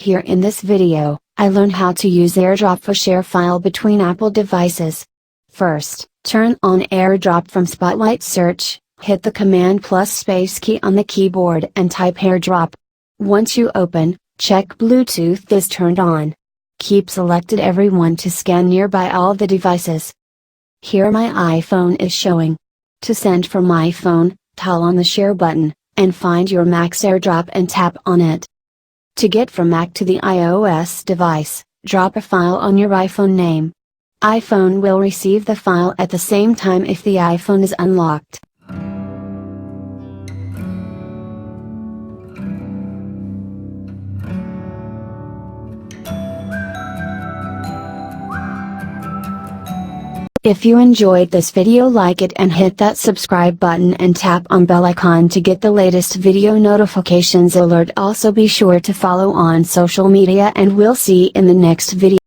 Here in this video, I learned how to use AirDrop for share file between Apple devices. First, turn on AirDrop from Spotlight Search, hit the Command plus space key on the keyboard and type AirDrop. Once you open, check Bluetooth is turned on. Keep selected everyone to scan nearby all the devices. Here my iPhone is showing. To send from my phone, tap on the share button, and find your Mac's AirDrop and tap on it. To get from Mac to the iOS device, drop a file on your iPhone name. iPhone will receive the file at the same time if the iPhone is unlocked. If you enjoyed this video, like it and hit that subscribe button and tap on bell icon to get the latest video notifications alert. Also be sure to follow on social media and we'll see in the next video.